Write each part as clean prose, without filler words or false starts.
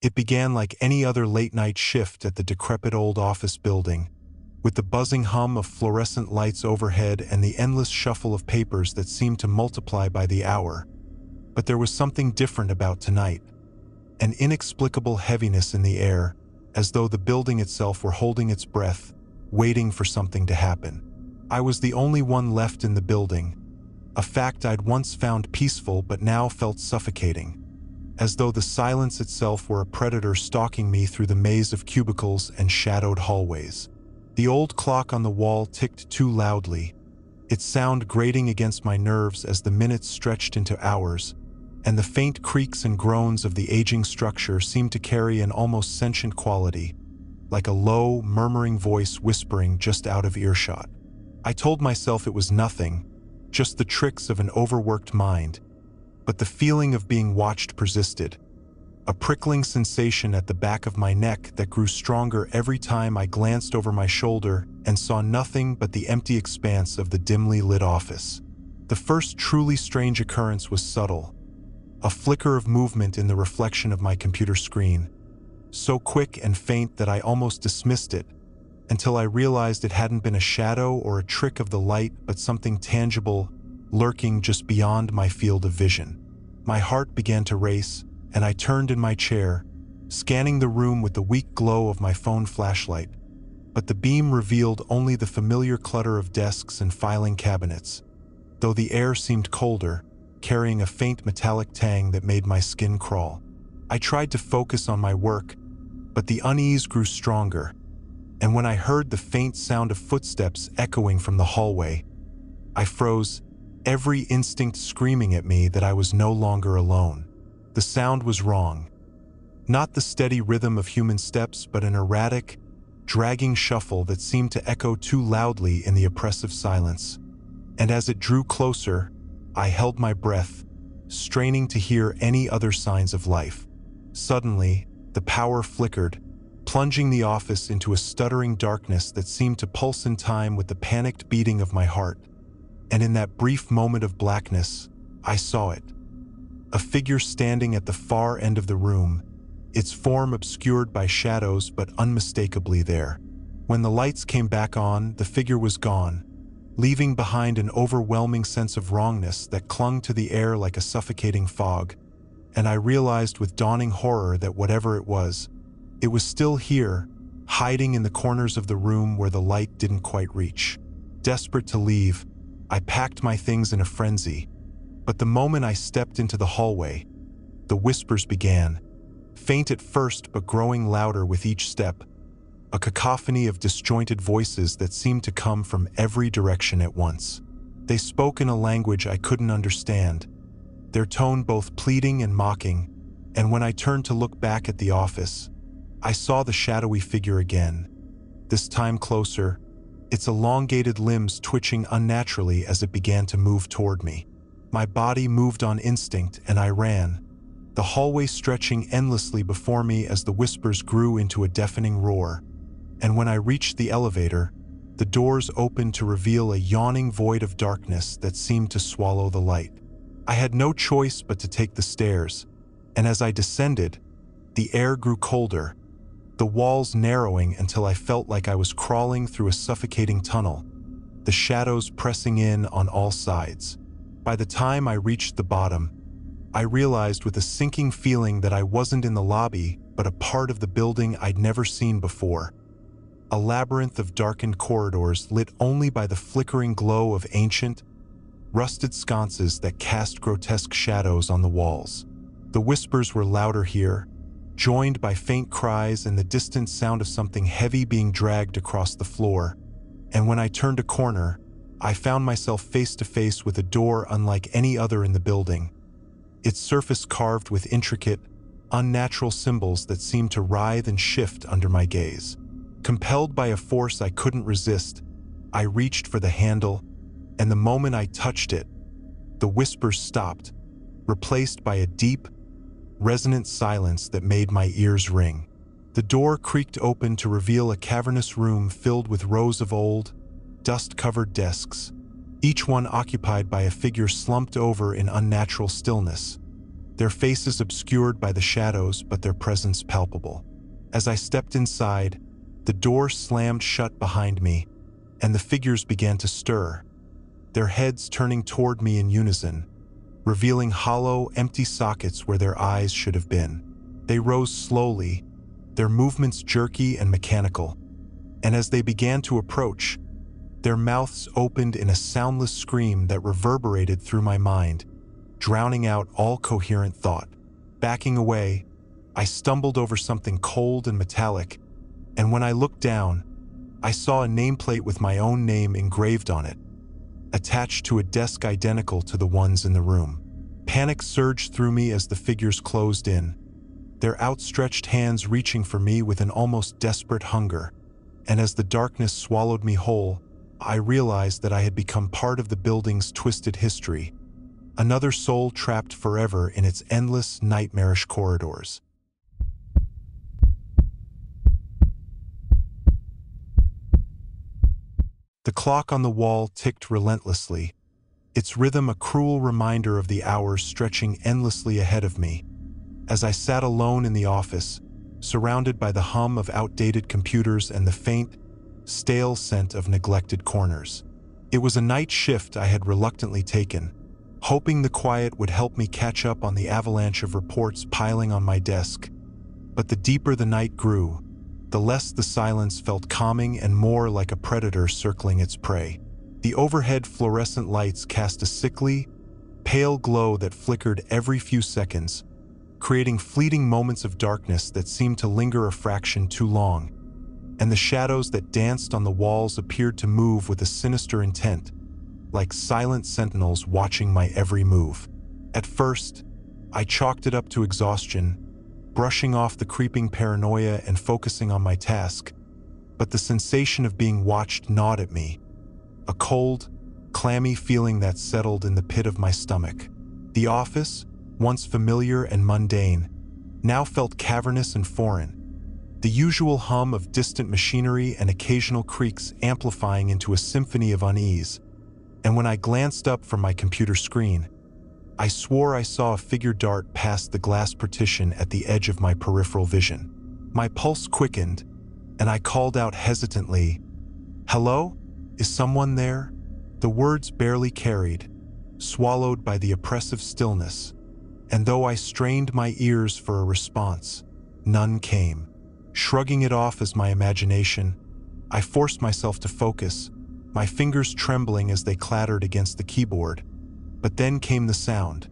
It began like any other late-night shift at the decrepit old office building, with the buzzing hum of fluorescent lights overhead and the endless shuffle of papers that seemed to multiply by the hour. But there was something different about tonight, an inexplicable heaviness in the air, as though the building itself were holding its breath, waiting for something to happen. I was the only one left in the building, a fact I'd once found peaceful but now felt suffocating, as though the silence itself were a predator stalking me through the maze of cubicles and shadowed hallways. The old clock on the wall ticked too loudly, its sound grating against my nerves as the minutes stretched into hours, and the faint creaks and groans of the aging structure seemed to carry an almost sentient quality, like a low, murmuring voice whispering just out of earshot. I told myself it was nothing, just the tricks of an overworked mind, but the feeling of being watched persisted, a prickling sensation at the back of my neck that grew stronger every time I glanced over my shoulder and saw nothing but the empty expanse of the dimly lit office. The first truly strange occurrence was subtle, a flicker of movement in the reflection of my computer screen, so quick and faint that I almost dismissed it, until I realized it hadn't been a shadow or a trick of the light but something tangible, lurking just beyond my field of vision. My heart began to race, and I turned in my chair, scanning the room with the weak glow of my phone flashlight. But the beam revealed only the familiar clutter of desks and filing cabinets, though the air seemed colder, carrying a faint metallic tang that made my skin crawl. I tried to focus on my work, but the unease grew stronger, and when I heard the faint sound of footsteps echoing from the hallway, I froze, every instinct screaming at me that I was no longer alone. The sound was wrong. Not the steady rhythm of human steps, but an erratic, dragging shuffle that seemed to echo too loudly in the oppressive silence. And as it drew closer, I held my breath, straining to hear any other signs of life. Suddenly, the power flickered, plunging the office into a stuttering darkness that seemed to pulse in time with the panicked beating of my heart. And in that brief moment of blackness, I saw it. A figure standing at the far end of the room, its form obscured by shadows but unmistakably there. When the lights came back on, the figure was gone, leaving behind an overwhelming sense of wrongness that clung to the air like a suffocating fog. And I realized with dawning horror that whatever it was still here, hiding in the corners of the room where the light didn't quite reach. Desperate to leave, I packed my things in a frenzy. But the moment I stepped into the hallway, the whispers began, faint at first but growing louder with each step, a cacophony of disjointed voices that seemed to come from every direction at once. They spoke in a language I couldn't understand, their tone both pleading and mocking, and when I turned to look back at the office, I saw the shadowy figure again, this time closer, its elongated limbs twitching unnaturally as it began to move toward me. My body moved on instinct and I ran, the hallway stretching endlessly before me as the whispers grew into a deafening roar. And when I reached the elevator, the doors opened to reveal a yawning void of darkness that seemed to swallow the light. I had no choice but to take the stairs, and as I descended, the air grew colder, the walls narrowing until I felt like I was crawling through a suffocating tunnel, the shadows pressing in on all sides. By the time I reached the bottom, I realized with a sinking feeling that I wasn't in the lobby, but a part of the building I'd never seen before. A labyrinth of darkened corridors lit only by the flickering glow of ancient, rusted sconces that cast grotesque shadows on the walls. The whispers were louder here, joined by faint cries and the distant sound of something heavy being dragged across the floor. And when I turned a corner, I found myself face to face with a door unlike any other in the building, its surface carved with intricate, unnatural symbols that seemed to writhe and shift under my gaze. Compelled by a force I couldn't resist, I reached for the handle, and the moment I touched it, the whispers stopped, replaced by a deep, resonant silence that made my ears ring. The door creaked open to reveal a cavernous room filled with rows of old, dust-covered desks, each one occupied by a figure slumped over in unnatural stillness. their faces obscured by the shadows but their presence palpable. As I stepped inside, the door slammed shut behind me, and the figures began to stir, their heads turning toward me in unison, revealing hollow, empty sockets where their eyes should have been. They rose slowly, their movements jerky and mechanical, and as they began to approach, their mouths opened in a soundless scream that reverberated through my mind, drowning out all coherent thought. Backing away, I stumbled over something cold and metallic, and when I looked down, I saw a nameplate with my own name engraved on it, attached to a desk identical to the ones in the room. Panic surged through me as the figures closed in, their outstretched hands reaching for me with an almost desperate hunger, and as the darkness swallowed me whole, I realized that I had become part of the building's twisted history, another soul trapped forever in its endless, nightmarish corridors. The clock on the wall ticked relentlessly, its rhythm a cruel reminder of the hours stretching endlessly ahead of me. As I sat alone in the office, surrounded by the hum of outdated computers and the faint, stale scent of neglected corners. It was a night shift I had reluctantly taken, hoping the quiet would help me catch up on the avalanche of reports piling on my desk. But the deeper the night grew, the less the silence felt calming and more like a predator circling its prey. The overhead fluorescent lights cast a sickly, pale glow that flickered every few seconds, creating fleeting moments of darkness that seemed to linger a fraction too long, and the shadows that danced on the walls appeared to move with a sinister intent, like silent sentinels watching my every move. At first, I chalked it up to exhaustion, brushing off the creeping paranoia and focusing on my task, but the sensation of being watched gnawed at me, a cold, clammy feeling that settled in the pit of my stomach. The office, once familiar and mundane, now felt cavernous and foreign, the usual hum of distant machinery and occasional creaks amplifying into a symphony of unease. And when I glanced up from my computer screen, I swore I saw a figure dart past the glass partition at the edge of my peripheral vision. My pulse quickened, and I called out hesitantly, "Hello? Is someone there?" The words barely carried, swallowed by the oppressive stillness, and though I strained my ears for a response, none came. Shrugging it off as my imagination, I forced myself to focus, my fingers trembling as they clattered against the keyboard. But then came the sound,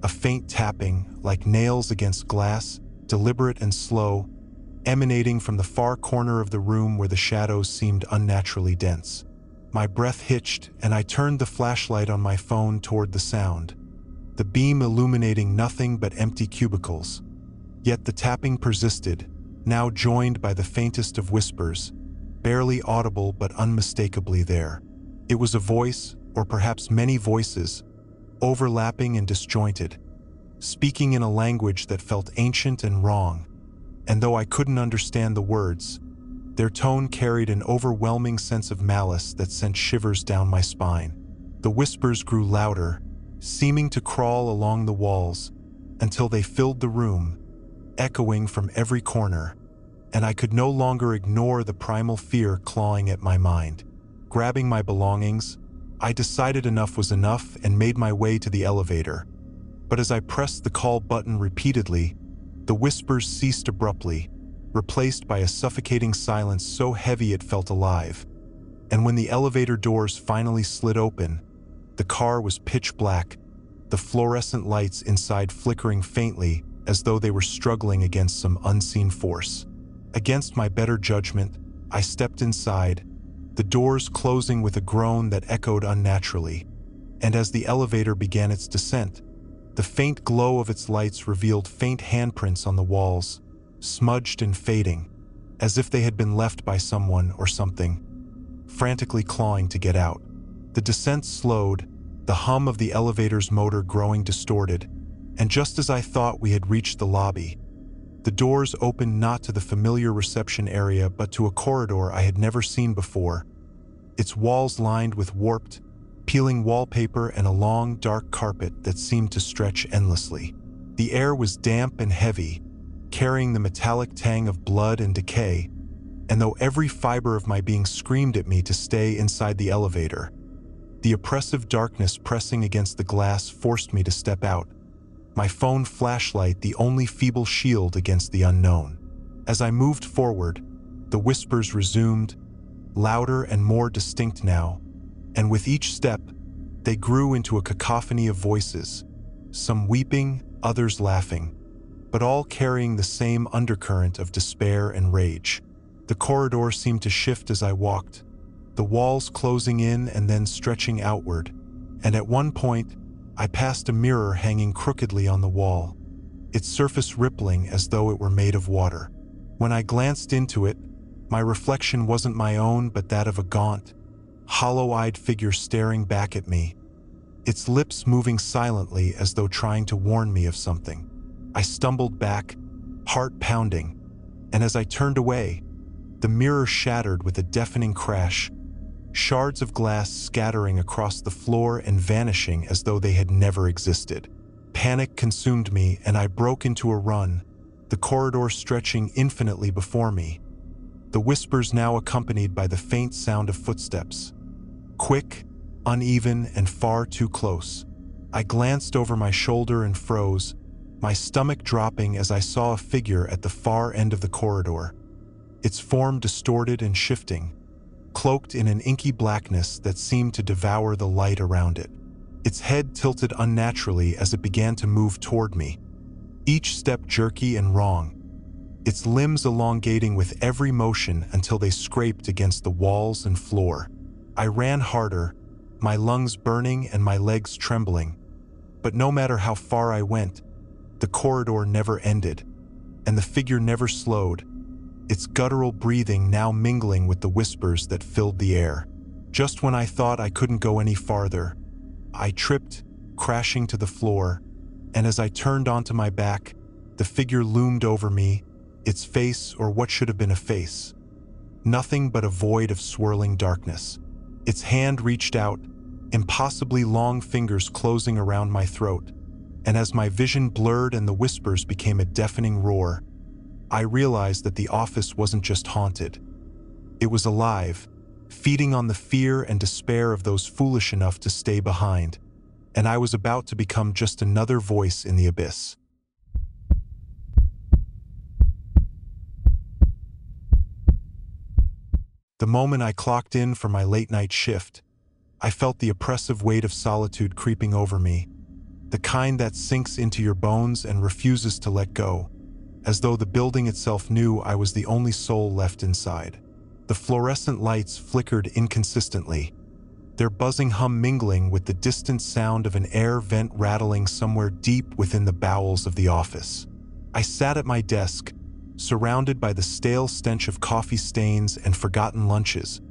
a faint tapping, like nails against glass, deliberate and slow, emanating from the far corner of the room where the shadows seemed unnaturally dense. My breath hitched, and I turned the flashlight on my phone toward the sound, the beam illuminating nothing but empty cubicles. Yet the tapping persisted, now joined by the faintest of whispers, barely audible but unmistakably there. It was a voice, or perhaps many voices, overlapping and disjointed, speaking in a language that felt ancient and wrong, and though I couldn't understand the words, their tone carried an overwhelming sense of malice that sent shivers down my spine. The whispers grew louder, seeming to crawl along the walls, until they filled the room, echoing from every corner, and I could no longer ignore the primal fear clawing at my mind. Grabbing my belongings, I decided enough was enough and made my way to the elevator. But as I pressed the call button repeatedly, the whispers ceased abruptly, replaced by a suffocating silence so heavy it felt alive. And when the elevator doors finally slid open, the car was pitch black, the fluorescent lights inside flickering faintly as though they were struggling against some unseen force. Against my better judgment, I stepped inside, the doors closing with a groan that echoed unnaturally, and as the elevator began its descent, the faint glow of its lights revealed faint handprints on the walls, smudged and fading, as if they had been left by someone or something, frantically clawing to get out. The descent slowed, the hum of the elevator's motor growing distorted, and just as I thought we had reached the lobby, the doors opened not to the familiar reception area but to a corridor I had never seen before, its walls lined with warped, peeling wallpaper and a long, dark carpet that seemed to stretch endlessly. The air was damp and heavy, carrying the metallic tang of blood and decay, and though every fiber of my being screamed at me to stay inside the elevator, the oppressive darkness pressing against the glass forced me to step out, my phone flashlight the only feeble shield against the unknown. As I moved forward, the whispers resumed, louder and more distinct now, and with each step, they grew into a cacophony of voices, some weeping, others laughing, but all carrying the same undercurrent of despair and rage. The corridor seemed to shift as I walked, the walls closing in and then stretching outward, and at one point, I passed a mirror hanging crookedly on the wall, its surface rippling as though it were made of water. When I glanced into it, my reflection wasn't my own but that of a gaunt, hollow-eyed figure staring back at me, its lips moving silently as though trying to warn me of something. I stumbled back, heart pounding, and as I turned away, the mirror shattered with a deafening crash, shards of glass scattering across the floor and vanishing as though they had never existed. Panic consumed me and I broke into a run, the corridor stretching infinitely before me, the whispers now accompanied by the faint sound of footsteps. Quick, uneven, and far too close. I glanced over my shoulder and froze, my stomach dropping as I saw a figure at the far end of the corridor, its form distorted and shifting, cloaked in an inky blackness that seemed to devour the light around it. Its head tilted unnaturally as it began to move toward me, each step jerky and wrong, its limbs elongating with every motion until they scraped against the walls and floor. I ran harder, my lungs burning and my legs trembling, but no matter how far I went, the corridor never ended, and the figure never slowed, its guttural breathing now mingling with the whispers that filled the air. Just when I thought I couldn't go any farther, I tripped, crashing to the floor, and as I turned onto my back, the figure loomed over me, its face, or what should have been a face, nothing but a void of swirling darkness. Its hand reached out, impossibly long fingers closing around my throat, and as my vision blurred and the whispers became a deafening roar, I realized that the office wasn't just haunted. It was alive, feeding on the fear and despair of those foolish enough to stay behind, and I was about to become just another voice in the abyss. The moment I clocked in for my late-night shift, I felt the oppressive weight of solitude creeping over me, the kind that sinks into your bones and refuses to let go, as though the building itself knew I was the only soul left inside. The fluorescent lights flickered inconsistently, their buzzing hum mingling with the distant sound of an air vent rattling somewhere deep within the bowels of the office. I sat at my desk, surrounded by the stale stench of coffee stains and forgotten lunches,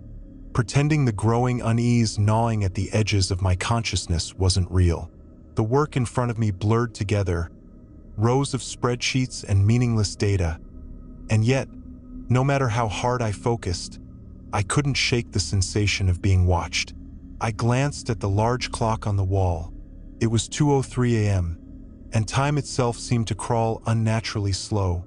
pretending the growing unease gnawing at the edges of my consciousness wasn't real. The work in front of me blurred together, rows of spreadsheets and meaningless data, and yet, no matter how hard I focused, I couldn't shake the sensation of being watched. I glanced at the large clock on the wall. It was 2:03 a.m., and time itself seemed to crawl unnaturally slow,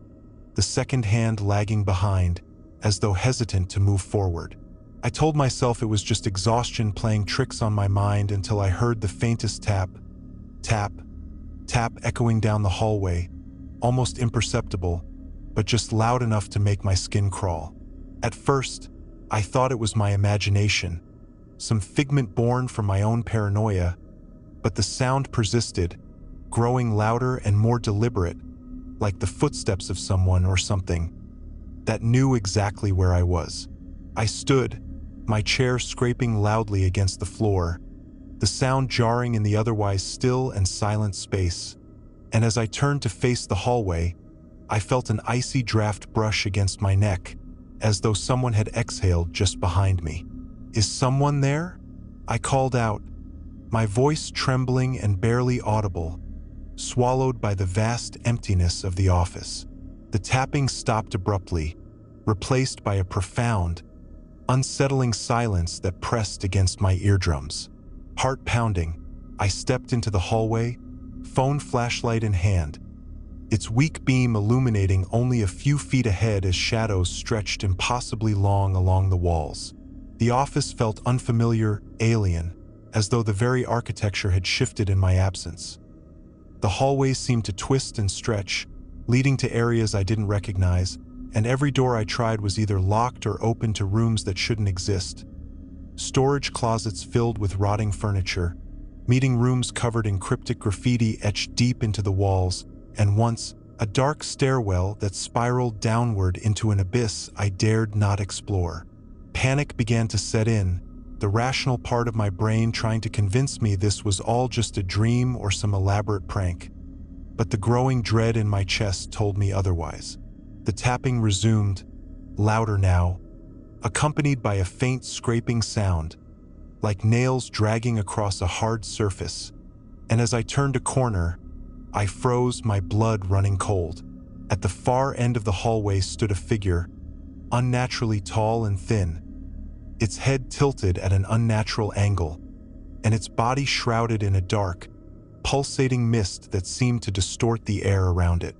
the second hand lagging behind, as though hesitant to move forward. I told myself it was just exhaustion playing tricks on my mind until I heard the faintest tap, tap, tap echoing down the hallway, almost imperceptible, but just loud enough to make my skin crawl. At first, I thought it was my imagination, some figment born from my own paranoia, but the sound persisted, growing louder and more deliberate, like the footsteps of someone or something that knew exactly where I was. I stood, my chair scraping loudly against the floor, the sound jarring in the otherwise still and silent space, and as I turned to face the hallway, I felt an icy draft brush against my neck, as though someone had exhaled just behind me. "Is someone there?" I called out, my voice trembling and barely audible, swallowed by the vast emptiness of the office. The tapping stopped abruptly, replaced by a profound, unsettling silence that pressed against my eardrums. Heart pounding, I stepped into the hallway, phone flashlight in hand, its weak beam illuminating only a few feet ahead as shadows stretched impossibly long along the walls. The office felt unfamiliar, alien, as though the very architecture had shifted in my absence. The hallways seemed to twist and stretch, leading to areas I didn't recognize, and every door I tried was either locked or open to rooms that shouldn't exist. Storage closets filled with rotting furniture, meeting rooms covered in cryptic graffiti etched deep into the walls, and once, a dark stairwell that spiraled downward into an abyss I dared not explore. Panic began to set in, the rational part of my brain trying to convince me this was all just a dream or some elaborate prank. But the growing dread in my chest told me otherwise. The tapping resumed, louder now, accompanied by a faint scraping sound, like nails dragging across a hard surface. And as I turned a corner, I froze, my blood running cold. At the far end of the hallway stood a figure, unnaturally tall and thin, its head tilted at an unnatural angle, and its body shrouded in a dark, pulsating mist that seemed to distort the air around it.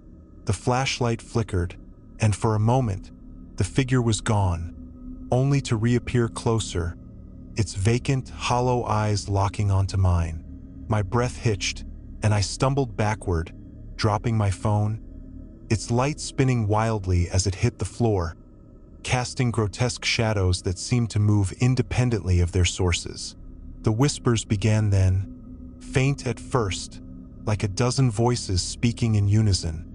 The flashlight flickered, and for a moment, the figure was gone, only to reappear closer, its vacant, hollow eyes locking onto mine. My breath hitched, and I stumbled backward, dropping my phone, its light spinning wildly as it hit the floor, casting grotesque shadows that seemed to move independently of their sources. The whispers began then, faint at first, like a dozen voices speaking in unison,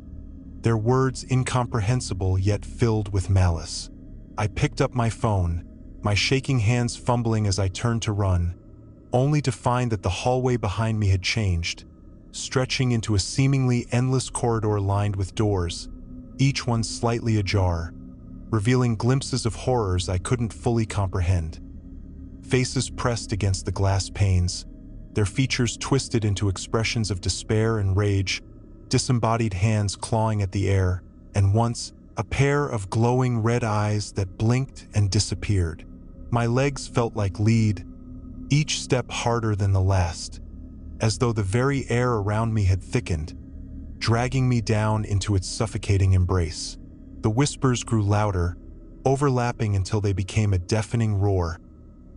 their words incomprehensible yet filled with malice. I picked up my phone, my shaking hands fumbling as I turned to run, only to find that the hallway behind me had changed, stretching into a seemingly endless corridor lined with doors, each one slightly ajar, revealing glimpses of horrors I couldn't fully comprehend. Faces pressed against the glass panes, their features twisted into expressions of despair and rage, disembodied hands clawing at the air, and once, a pair of glowing red eyes that blinked and disappeared. My legs felt like lead, each step harder than the last, as though the very air around me had thickened, dragging me down into its suffocating embrace. The whispers grew louder, overlapping until they became a deafening roar,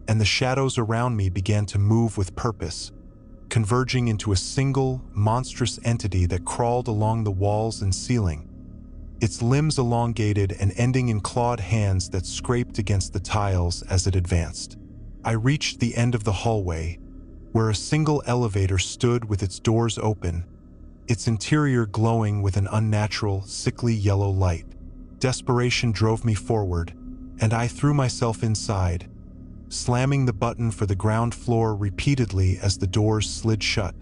and the shadows around me began to move with purpose, converging into a single, monstrous entity that crawled along the walls and ceiling, its limbs elongated and ending in clawed hands that scraped against the tiles as it advanced. I reached the end of the hallway, where a single elevator stood with its doors open, its interior glowing with an unnatural, sickly yellow light. Desperation drove me forward, and I threw myself inside, slamming the button for the ground floor repeatedly as the doors slid shut,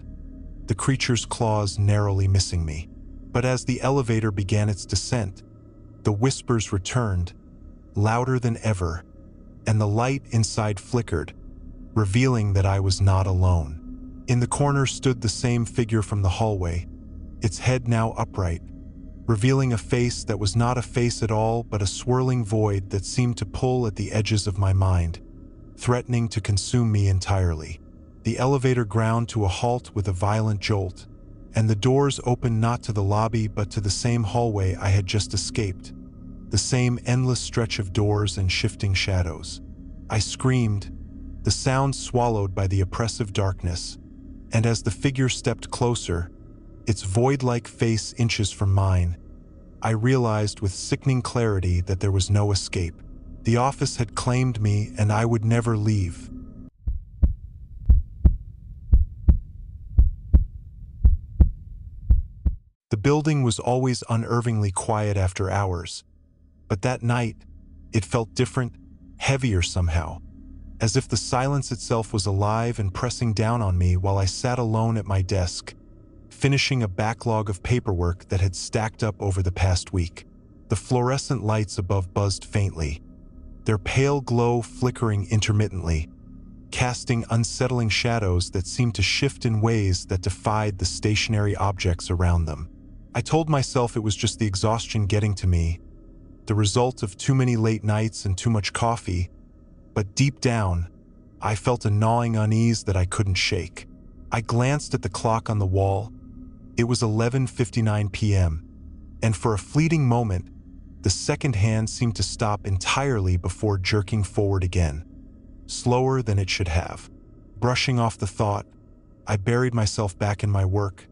the creature's claws narrowly missing me. But as the elevator began its descent, the whispers returned, louder than ever, and the light inside flickered, revealing that I was not alone. In the corner stood the same figure from the hallway, its head now upright, revealing a face that was not a face at all but a swirling void that seemed to pull at the edges of my mind, threatening to consume me entirely. The elevator ground to a halt with a violent jolt, and the doors opened not to the lobby but to the same hallway I had just escaped, the same endless stretch of doors and shifting shadows. I screamed, the sound swallowed by the oppressive darkness, and as the figure stepped closer, its void-like face inches from mine, I realized with sickening clarity that there was no escape. The office had claimed me, and I would never leave. The building was always unnervingly quiet after hours, but that night, it felt different, heavier somehow, as if the silence itself was alive and pressing down on me while I sat alone at my desk, finishing a backlog of paperwork that had stacked up over the past week. The fluorescent lights above buzzed faintly, their pale glow flickering intermittently, casting unsettling shadows that seemed to shift in ways that defied the stationary objects around them. I told myself it was just the exhaustion getting to me, the result of too many late nights and too much coffee, but deep down, I felt a gnawing unease that I couldn't shake. I glanced at the clock on the wall. It was 11:59 p.m., And for a fleeting moment, the second hand seemed to stop entirely before jerking forward again, slower than it should have. Brushing off the thought, I buried myself back in my work.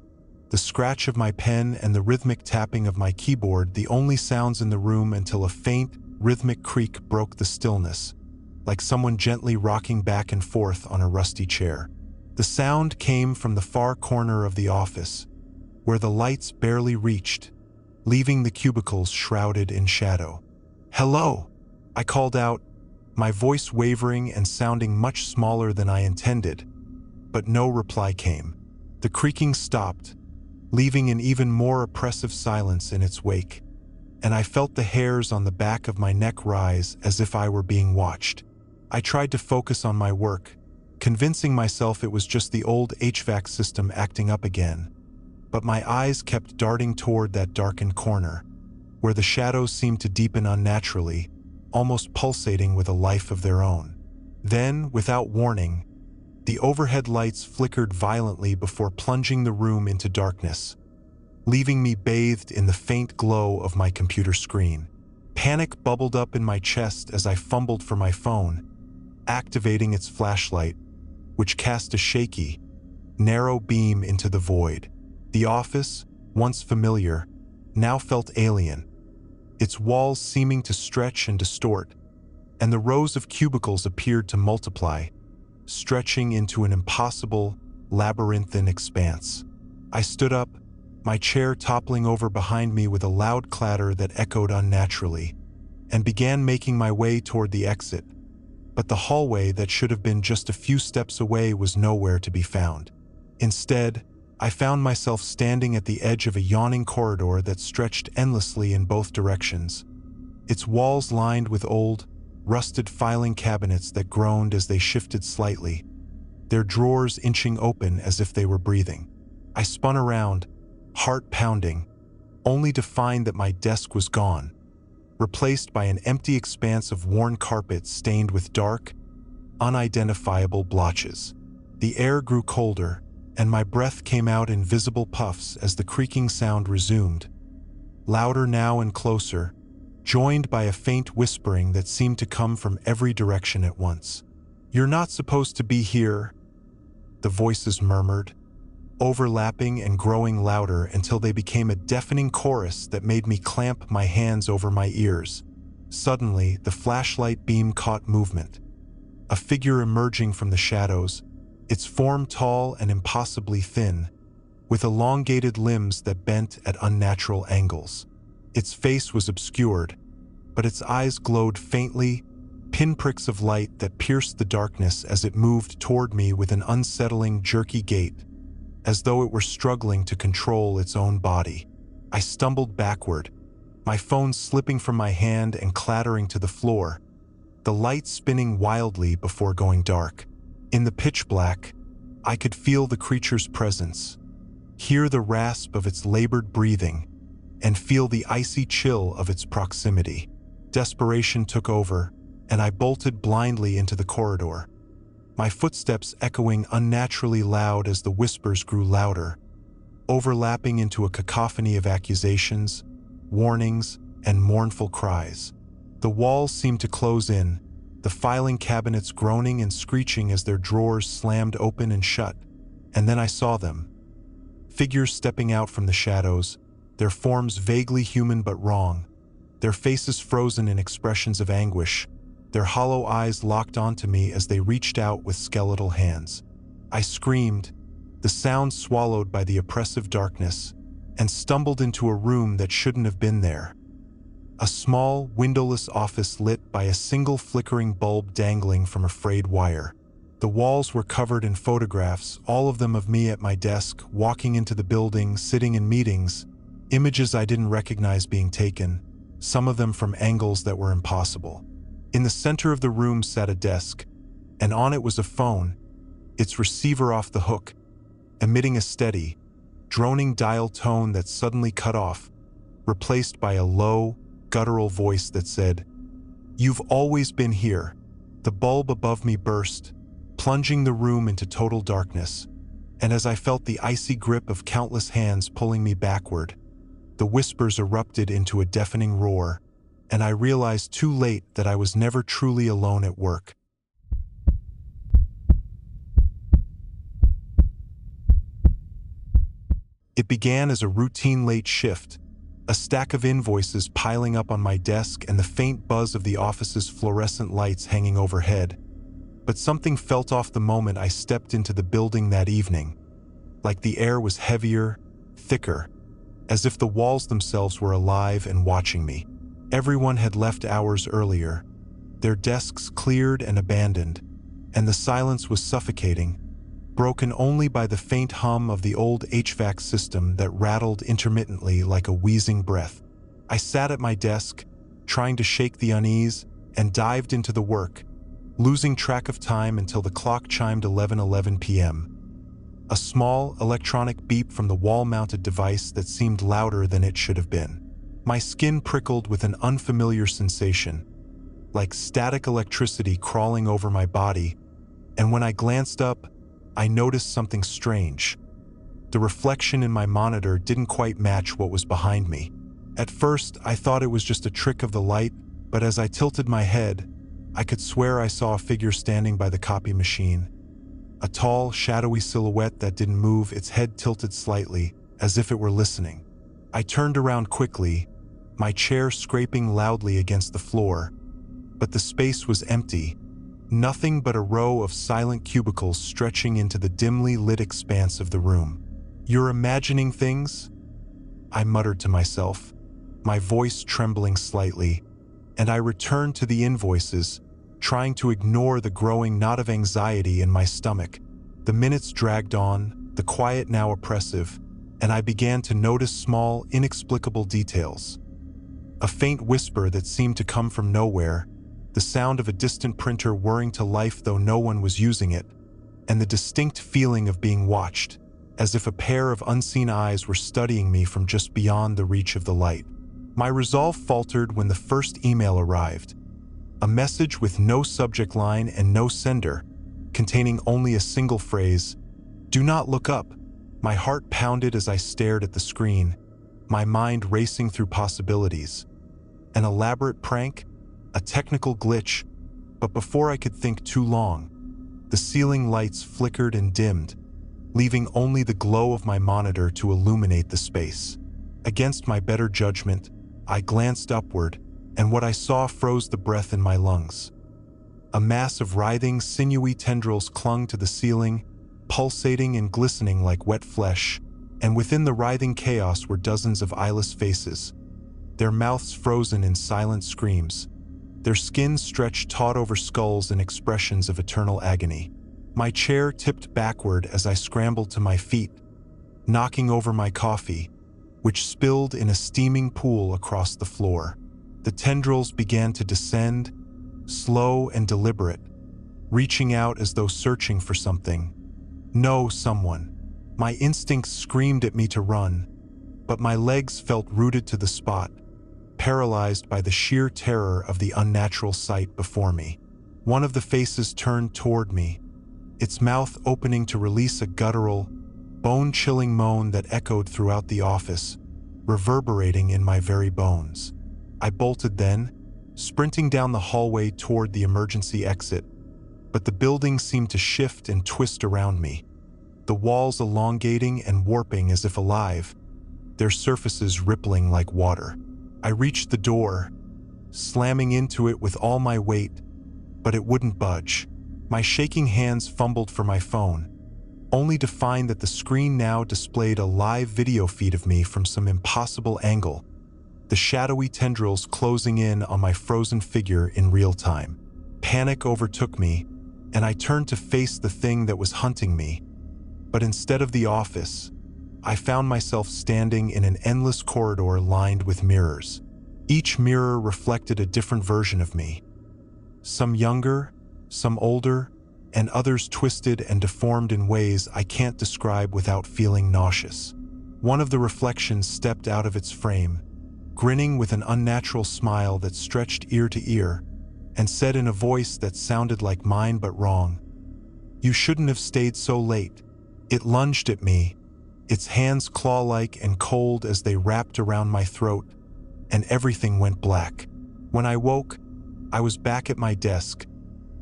The scratch of my pen and the rhythmic tapping of my keyboard, the only sounds in the room until a faint, rhythmic creak broke the stillness, like someone gently rocking back and forth on a rusty chair. The sound came from the far corner of the office, where the lights barely reached, leaving the cubicles shrouded in shadow. "Hello," I called out, my voice wavering and sounding much smaller than I intended, but no reply came. The creaking stopped, leaving an even more oppressive silence in its wake, and I felt the hairs on the back of my neck rise as if I were being watched. I tried to focus on my work, convincing myself it was just the old HVAC system acting up again, but my eyes kept darting toward that darkened corner, where the shadows seemed to deepen unnaturally, almost pulsating with a life of their own. Then, without warning, the overhead lights flickered violently before plunging the room into darkness, leaving me bathed in the faint glow of my computer screen. Panic bubbled up in my chest as I fumbled for my phone, activating its flashlight, which cast a shaky, narrow beam into the void. The office, once familiar, now felt alien, its walls seeming to stretch and distort, and the rows of cubicles appeared to multiply, stretching into an impossible, labyrinthine expanse. I stood up, my chair toppling over behind me with a loud clatter that echoed unnaturally, and began making my way toward the exit. But the hallway that should have been just a few steps away was nowhere to be found. Instead, I found myself standing at the edge of a yawning corridor that stretched endlessly in both directions, its walls lined with old, rusted filing cabinets that groaned as they shifted slightly, their drawers inching open as if they were breathing. I spun around, heart pounding, only to find that my desk was gone, replaced by an empty expanse of worn carpet stained with dark, unidentifiable blotches. The air grew colder, and my breath came out in visible puffs as the creaking sound resumed, louder now and closer, joined by a faint whispering that seemed to come from every direction at once. "You're not supposed to be here," the voices murmured, overlapping and growing louder until they became a deafening chorus that made me clamp my hands over my ears. Suddenly, the flashlight beam caught movement, a figure emerging from the shadows, its form tall and impossibly thin, with elongated limbs that bent at unnatural angles. Its face was obscured, but its eyes glowed faintly, pinpricks of light that pierced the darkness as it moved toward me with an unsettling, jerky gait, as though it were struggling to control its own body. I stumbled backward, my phone slipping from my hand and clattering to the floor, the light spinning wildly before going dark. In the pitch black, I could feel the creature's presence, hear the rasp of its labored breathing, and feel the icy chill of its proximity. Desperation took over, and I bolted blindly into the corridor, my footsteps echoing unnaturally loud as the whispers grew louder, overlapping into a cacophony of accusations, warnings, and mournful cries. The walls seemed to close in, the filing cabinets groaning and screeching as their drawers slammed open and shut, and then I saw them. Figures stepping out from the shadows, their forms vaguely human but wrong, their faces frozen in expressions of anguish, their hollow eyes locked onto me as they reached out with skeletal hands. I screamed, the sound swallowed by the oppressive darkness, and stumbled into a room that shouldn't have been there. A small, windowless office lit by a single flickering bulb dangling from a frayed wire. The walls were covered in photographs, all of them of me at my desk, walking into the building, sitting in meetings, images I didn't recognize being taken, some of them from angles that were impossible. In the center of the room sat a desk, and on it was a phone, its receiver off the hook, emitting a steady, droning dial tone that suddenly cut off, replaced by a low, guttural voice that said, "You've always been here." The bulb above me burst, plunging the room into total darkness, and as I felt the icy grip of countless hands pulling me backward, The whispers erupted into a deafening roar, and I realized too late that I was never truly alone at work. It began as a routine late shift, a stack of invoices piling up on my desk and the faint buzz of the office's fluorescent lights hanging overhead. But something felt off the moment I stepped into the building that evening. Like the air was heavier, thicker, as if the walls themselves were alive and watching me. Everyone had left hours earlier, their desks cleared and abandoned, and the silence was suffocating, broken only by the faint hum of the old HVAC system that rattled intermittently like a wheezing breath. I sat at my desk, trying to shake the unease, and dived into the work, losing track of time until the clock chimed 11:11 p.m. A small electronic beep from the wall-mounted device that seemed louder than it should have been. My skin prickled with an unfamiliar sensation, like static electricity crawling over my body, and when I glanced up, I noticed something strange. The reflection in my monitor didn't quite match what was behind me. At first, I thought it was just a trick of the light, but as I tilted my head, I could swear I saw a figure standing by the copy machine. A tall, shadowy silhouette that didn't move, its head tilted slightly, as if it were listening. I turned around quickly, my chair scraping loudly against the floor, but the space was empty. Nothing but a row of silent cubicles stretching into the dimly lit expanse of the room. "You're imagining things?" I muttered to myself, my voice trembling slightly, and I returned to the invoices, trying to ignore the growing knot of anxiety in my stomach. The minutes dragged on, the quiet now oppressive, and I began to notice small, inexplicable details. A faint whisper that seemed to come from nowhere, the sound of a distant printer whirring to life though no one was using it, and the distinct feeling of being watched, as if a pair of unseen eyes were studying me from just beyond the reach of the light. My resolve faltered when the first email arrived, a message with no subject line and no sender, containing only a single phrase, "Do not look up." My heart pounded as I stared at the screen, my mind racing through possibilities. An elaborate prank? A technical glitch? But before I could think too long, the ceiling lights flickered and dimmed, leaving only the glow of my monitor to illuminate the space. Against my better judgment, I glanced upward, and what I saw froze the breath in my lungs. A mass of writhing, sinewy tendrils clung to the ceiling, pulsating and glistening like wet flesh, and within the writhing chaos were dozens of eyeless faces, their mouths frozen in silent screams, their skin stretched taut over skulls in expressions of eternal agony. My chair tipped backward as I scrambled to my feet, knocking over my coffee, which spilled in a steaming pool across the floor. The tendrils began to descend, slow and deliberate, reaching out as though searching for something. No, someone. My instincts screamed at me to run, but my legs felt rooted to the spot, paralyzed by the sheer terror of the unnatural sight before me. One of the faces turned toward me, its mouth opening to release a guttural, bone-chilling moan that echoed throughout the office, reverberating in my very bones. I bolted then, sprinting down the hallway toward the emergency exit, but the building seemed to shift and twist around me, the walls elongating and warping as if alive, their surfaces rippling like water. I reached the door, slamming into it with all my weight, but it wouldn't budge. My shaking hands fumbled for my phone, only to find that the screen now displayed a live video feed of me from some impossible angle, the shadowy tendrils closing in on my frozen figure in real time. Panic overtook me, and I turned to face the thing that was hunting me. But instead of the office, I found myself standing in an endless corridor lined with mirrors. Each mirror reflected a different version of me. Some younger, some older, and others twisted and deformed in ways I can't describe without feeling nauseous. One of the reflections stepped out of its frame, grinning with an unnatural smile that stretched ear to ear, and said in a voice that sounded like mine but wrong, "You shouldn't have stayed so late." It lunged at me, its hands claw-like and cold as they wrapped around my throat, and everything went black. When I woke, I was back at my desk,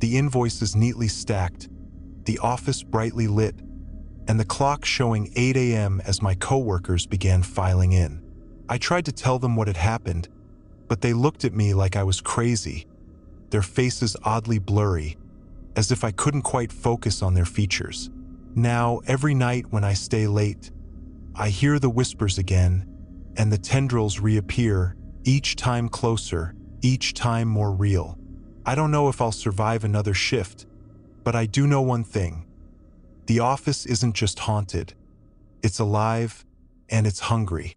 the invoices neatly stacked, the office brightly lit, and the clock showing 8 a.m. as my coworkers began filing in. I tried to tell them what had happened, but they looked at me like I was crazy, their faces oddly blurry, as if I couldn't quite focus on their features. Now, every night when I stay late, I hear the whispers again, and the tendrils reappear, each time closer, each time more real. I don't know if I'll survive another shift, but I do know one thing. The office isn't just haunted. It's alive, and it's hungry.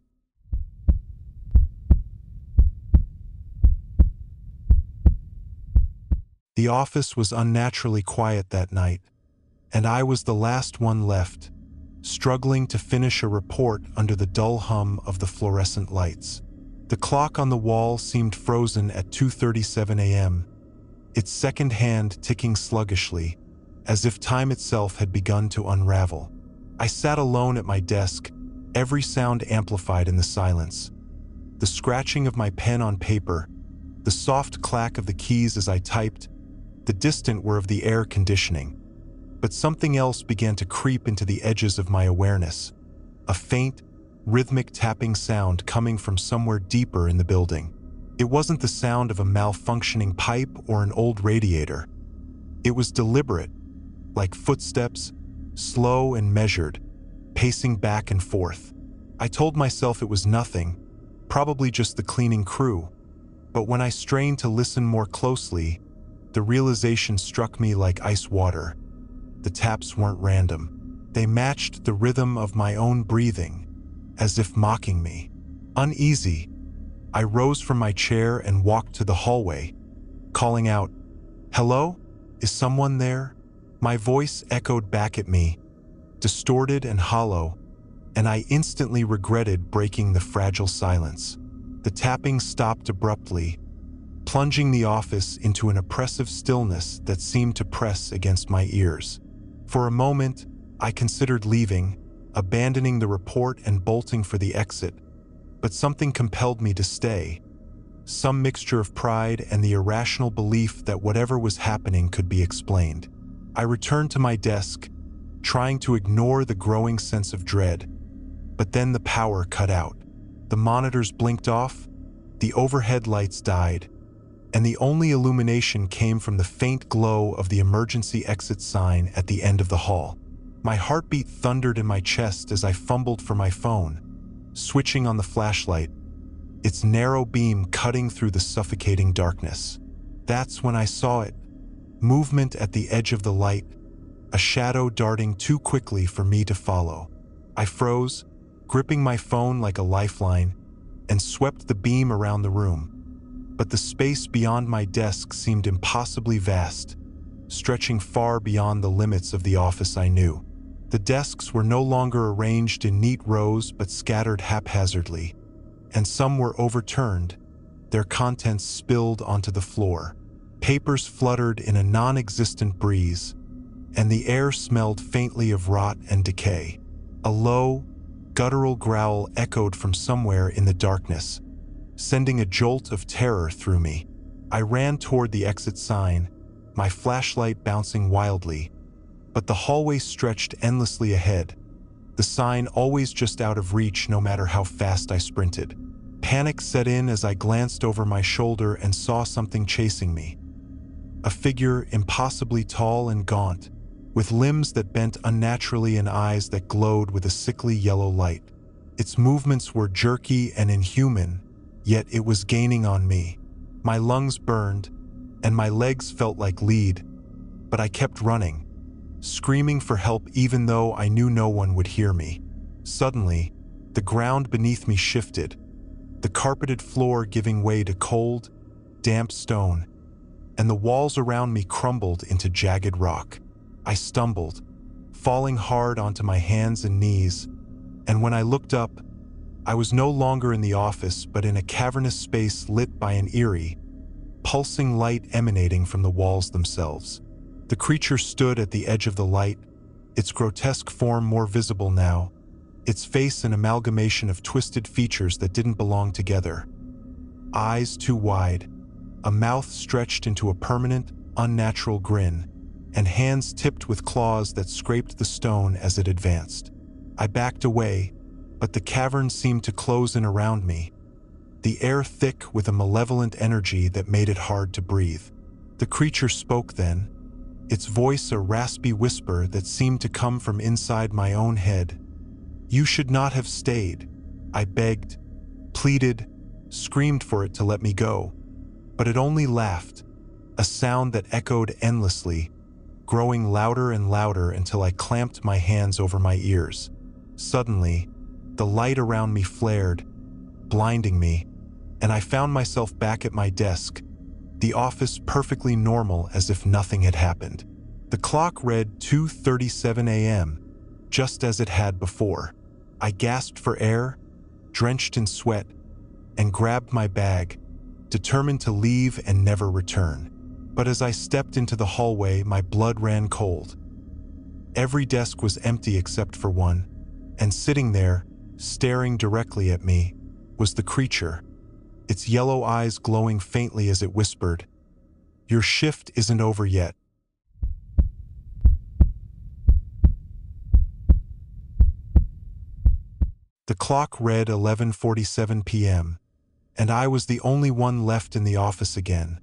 The office was unnaturally quiet that night, and I was the last one left, struggling to finish a report under the dull hum of the fluorescent lights. The clock on the wall seemed frozen at 2:37 a.m., its second hand ticking sluggishly, as if time itself had begun to unravel. I sat alone at my desk, every sound amplified in the silence. The scratching of my pen on paper, the soft clack of the keys as I typed, the distant whir of the air conditioning. But something else began to creep into the edges of my awareness, a faint, rhythmic tapping sound coming from somewhere deeper in the building. It wasn't the sound of a malfunctioning pipe or an old radiator. It was deliberate, like footsteps, slow and measured, pacing back and forth. I told myself it was nothing, probably just the cleaning crew. But when I strained to listen more closely, the realization struck me like ice water. The taps weren't random. They matched the rhythm of my own breathing, as if mocking me. Uneasy, I rose from my chair and walked to the hallway, calling out, "Hello? Is someone there?" My voice echoed back at me, distorted and hollow, and I instantly regretted breaking the fragile silence. The tapping stopped abruptly, plunging the office into an oppressive stillness that seemed to press against my ears. For a moment, I considered leaving, abandoning the report and bolting for the exit, but something compelled me to stay. Some mixture of pride and the irrational belief that whatever was happening could be explained. I returned to my desk, trying to ignore the growing sense of dread. But then the power cut out. The monitors blinked off, the overhead lights died, and the only illumination came from the faint glow of the emergency exit sign at the end of the hall. My heartbeat thundered in my chest as I fumbled for my phone, switching on the flashlight, its narrow beam cutting through the suffocating darkness. That's when I saw it. Movement at the edge of the light, a shadow darting too quickly for me to follow. I froze, gripping my phone like a lifeline, and swept the beam around the room. But the space beyond my desk seemed impossibly vast, stretching far beyond the limits of the office I knew. The desks were no longer arranged in neat rows but scattered haphazardly, and some were overturned, their contents spilled onto the floor. Papers fluttered in a non-existent breeze, and the air smelled faintly of rot and decay. A low, guttural growl echoed from somewhere in the darkness, sending a jolt of terror through me. I ran toward the exit sign, my flashlight bouncing wildly, but the hallway stretched endlessly ahead, the sign always just out of reach no matter how fast I sprinted. Panic set in as I glanced over my shoulder and saw something chasing me. A figure impossibly tall and gaunt, with limbs that bent unnaturally and eyes that glowed with a sickly yellow light. Its movements were jerky and inhuman, yet it was gaining on me. My lungs burned, and my legs felt like lead, but I kept running, screaming for help even though I knew no one would hear me. Suddenly, the ground beneath me shifted, the carpeted floor giving way to cold, damp stone, and the walls around me crumbled into jagged rock. I stumbled, falling hard onto my hands and knees, and when I looked up, I was no longer in the office but in a cavernous space lit by an eerie, pulsing light emanating from the walls themselves. The creature stood at the edge of the light, its grotesque form more visible now, its face an amalgamation of twisted features that didn't belong together. Eyes too wide, a mouth stretched into a permanent, unnatural grin, and hands tipped with claws that scraped the stone as it advanced. I backed away, but the cavern seemed to close in around me, the air thick with a malevolent energy that made it hard to breathe. The creature spoke then, its voice a raspy whisper that seemed to come from inside my own head. "You should not have stayed." I begged, pleaded, screamed for it to let me go, but it only laughed, a sound that echoed endlessly, growing louder and louder until I clamped my hands over my ears. Suddenly, the light around me flared, blinding me, and I found myself back at my desk, the office perfectly normal as if nothing had happened. The clock read 2:37 a.m., just as it had before. I gasped for air, drenched in sweat, and grabbed my bag, determined to leave and never return. But as I stepped into the hallway, my blood ran cold. Every desk was empty except for one, and sitting there, staring directly at me, was the creature, its yellow eyes glowing faintly as it whispered, "Your shift isn't over yet." The clock read 11:47 p.m., and I was the only one left in the office again,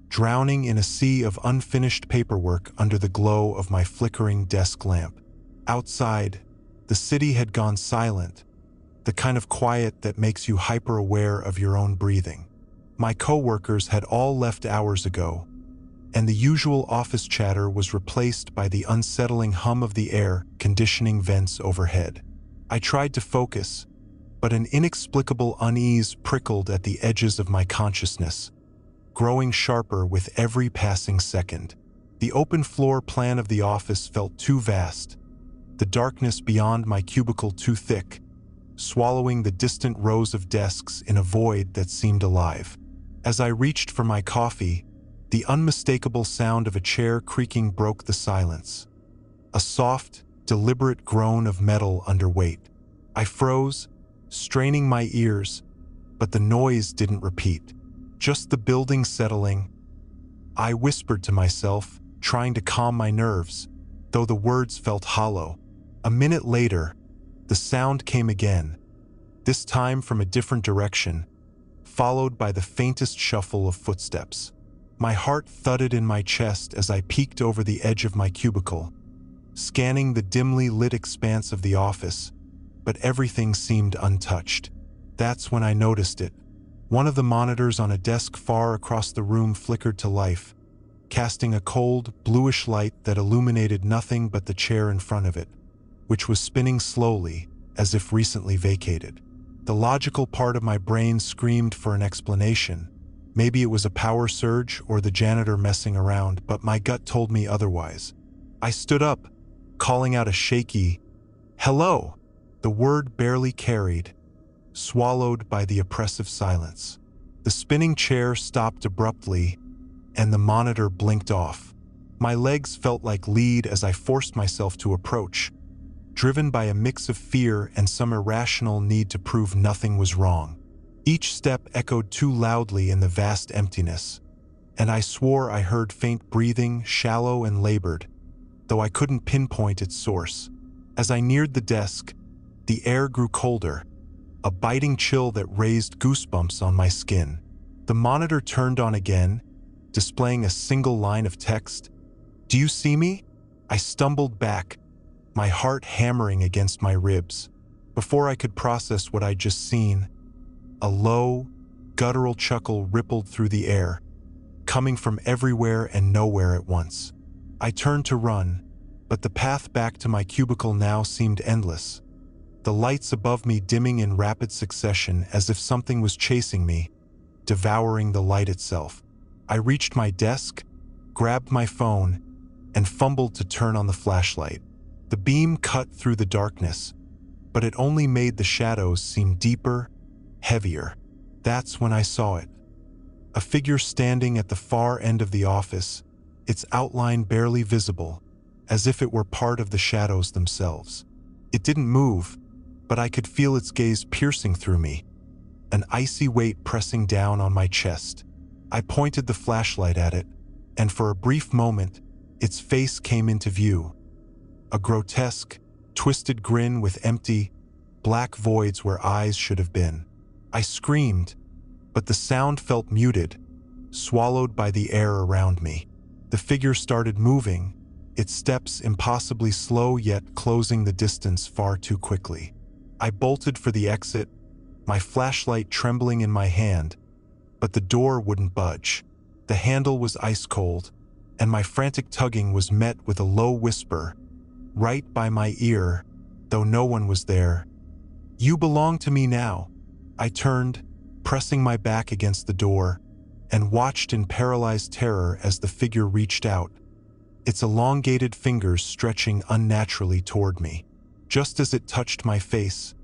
drowning in a sea of unfinished paperwork under the glow of my flickering desk lamp. Outside, the city had gone silent, the kind of quiet that makes you hyper-aware of your own breathing. My coworkers had all left hours ago, and the usual office chatter was replaced by the unsettling hum of the air conditioning vents overhead. I tried to focus, but an inexplicable unease prickled at the edges of my consciousness, growing sharper with every passing second. The open floor plan of the office felt too vast, the darkness beyond my cubicle too thick, swallowing the distant rows of desks in a void that seemed alive. As I reached for my coffee, the unmistakable sound of a chair creaking broke the silence. A soft, deliberate groan of metal under weight. I froze, straining my ears, but the noise didn't repeat. Just the building settling. I whispered to myself, trying to calm my nerves, though the words felt hollow. A minute later, the sound came again, this time from a different direction, followed by the faintest shuffle of footsteps. My heart thudded in my chest as I peeked over the edge of my cubicle, scanning the dimly lit expanse of the office, but everything seemed untouched. That's when I noticed it. One of the monitors on a desk far across the room flickered to life, casting a cold, bluish light that illuminated nothing but the chair in front of it, which was spinning slowly, as if recently vacated. The logical part of my brain screamed for an explanation. Maybe it was a power surge or the janitor messing around, but my gut told me otherwise. I stood up, calling out a shaky, "Hello!" The word barely carried, swallowed by the oppressive silence. The spinning chair stopped abruptly, and the monitor blinked off. My legs felt like lead as I forced myself to approach, driven by a mix of fear and some irrational need to prove nothing was wrong. Each step echoed too loudly in the vast emptiness, and I swore I heard faint breathing, shallow and labored, though I couldn't pinpoint its source. As I neared the desk, the air grew colder, a biting chill that raised goosebumps on my skin. The monitor turned on again, displaying a single line of text. "Do you see me?" I stumbled back, my heart hammering against my ribs. Before I could process what I'd just seen, a low, guttural chuckle rippled through the air, coming from everywhere and nowhere at once. I turned to run, but the path back to my cubicle now seemed endless, the lights above me dimming in rapid succession as if something was chasing me, devouring the light itself. I reached my desk, grabbed my phone, and fumbled to turn on the flashlight. The beam cut through the darkness, but it only made the shadows seem deeper, heavier. That's when I saw it. A figure standing at the far end of the office, its outline barely visible, as if it were part of the shadows themselves. It didn't move, but I could feel its gaze piercing through me, an icy weight pressing down on my chest. I pointed the flashlight at it, and for a brief moment, its face came into view. A grotesque, twisted grin with empty, black voids where eyes should have been. I screamed, but the sound felt muted, swallowed by the air around me. The figure started moving, its steps impossibly slow yet closing the distance far too quickly. I bolted for the exit, my flashlight trembling in my hand, but the door wouldn't budge. The handle was ice cold, and my frantic tugging was met with a low whisper, right by my ear, though no one was there. "You belong to me now." I turned, pressing my back against the door, and watched in paralyzed terror as the figure reached out, its elongated fingers stretching unnaturally toward me. Just as it touched my face,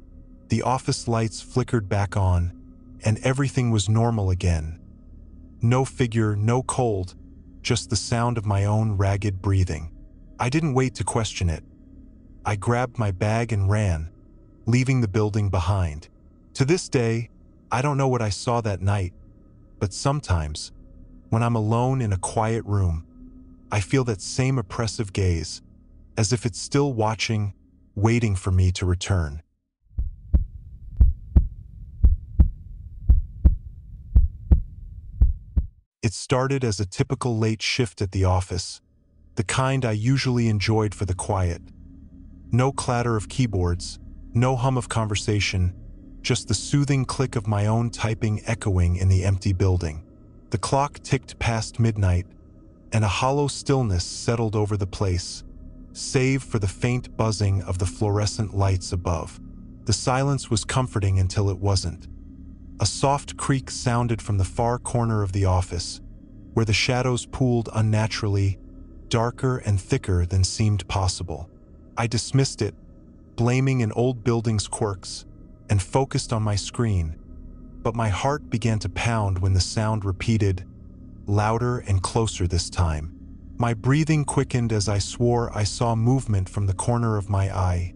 the office lights flickered back on, and everything was normal again. No figure, no cold, just the sound of my own ragged breathing. I didn't wait to question it. I grabbed my bag and ran, leaving the building behind. To this day, I don't know what I saw that night, but sometimes, when I'm alone in a quiet room, I feel that same oppressive gaze, as if it's still watching, waiting for me to return. It started as a typical late shift at the office, the kind I usually enjoyed for the quiet. No clatter of keyboards, no hum of conversation, just the soothing click of my own typing echoing in the empty building. The clock ticked past midnight, and a hollow stillness settled over the place, save for the faint buzzing of the fluorescent lights above. The silence was comforting until it wasn't. A soft creak sounded from the far corner of the office, where the shadows pooled unnaturally, darker and thicker than seemed possible. I dismissed it, blaming an old building's quirks, and focused on my screen, but my heart began to pound when the sound repeated, louder and closer this time. My breathing quickened as I swore I saw movement from the corner of my eye,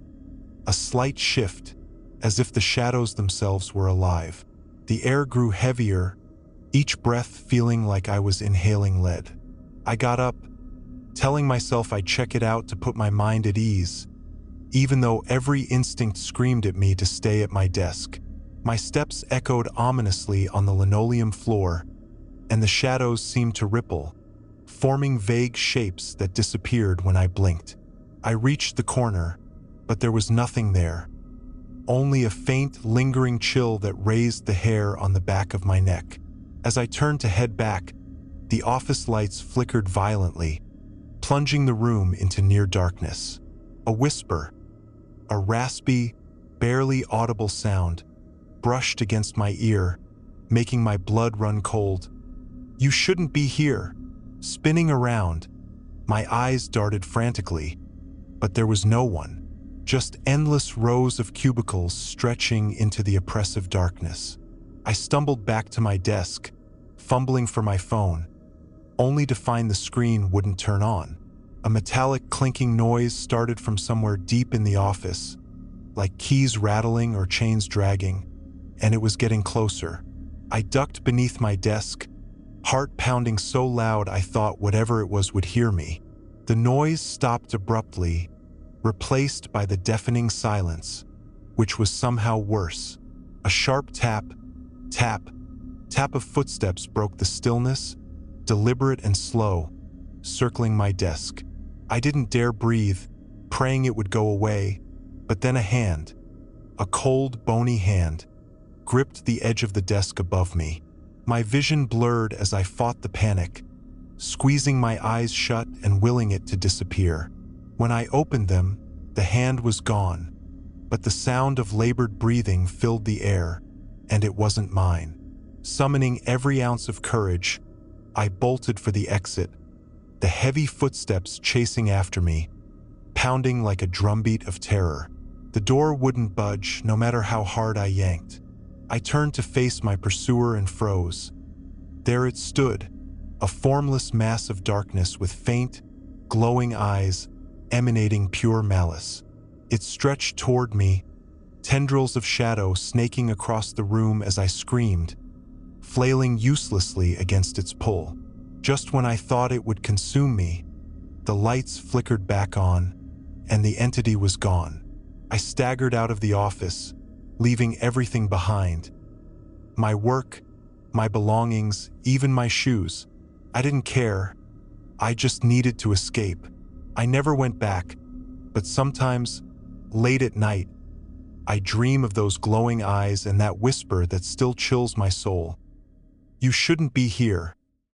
a slight shift, as if the shadows themselves were alive. The air grew heavier, each breath feeling like I was inhaling lead. I got up, telling myself I'd check it out to put my mind at ease, even though every instinct screamed at me to stay at my desk. My steps echoed ominously on the linoleum floor, and the shadows seemed to ripple, forming vague shapes that disappeared when I blinked. I reached the corner, but there was nothing there. Only a faint, lingering chill that raised the hair on the back of my neck. As I turned to head back, the office lights flickered violently, plunging the room into near darkness. A whisper, a raspy, barely audible sound, brushed against my ear, making my blood run cold. "You shouldn't be here." Spinning around, my eyes darted frantically, but there was no one. Just endless rows of cubicles stretching into the oppressive darkness. I stumbled back to my desk, fumbling for my phone, only to find the screen wouldn't turn on. A metallic clinking noise started from somewhere deep in the office, like keys rattling or chains dragging, and it was getting closer. I ducked beneath my desk, heart pounding so loud I thought whatever it was would hear me. The noise stopped abruptly, replaced by the deafening silence, which was somehow worse. A sharp tap, tap, tap of footsteps broke the stillness, deliberate and slow, circling my desk. I didn't dare breathe, praying it would go away, but then a hand, a cold, bony hand, gripped the edge of the desk above me. My vision blurred as I fought the panic, squeezing my eyes shut and willing it to disappear. When I opened them, the hand was gone, but the sound of labored breathing filled the air, and it wasn't mine. Summoning every ounce of courage, I bolted for the exit, the heavy footsteps chasing after me, pounding like a drumbeat of terror. The door wouldn't budge, no matter how hard I yanked. I turned to face my pursuer and froze. There it stood, a formless mass of darkness with faint, glowing eyes emanating pure malice. It stretched toward me, tendrils of shadow snaking across the room as I screamed, flailing uselessly against its pull. Just when I thought it would consume me, the lights flickered back on, and the entity was gone. I staggered out of the office, leaving everything behind. My work, my belongings, even my shoes. I didn't care. I just needed to escape. I never went back, but sometimes, late at night, I dream of those glowing eyes and that whisper that still chills my soul. You shouldn't be here.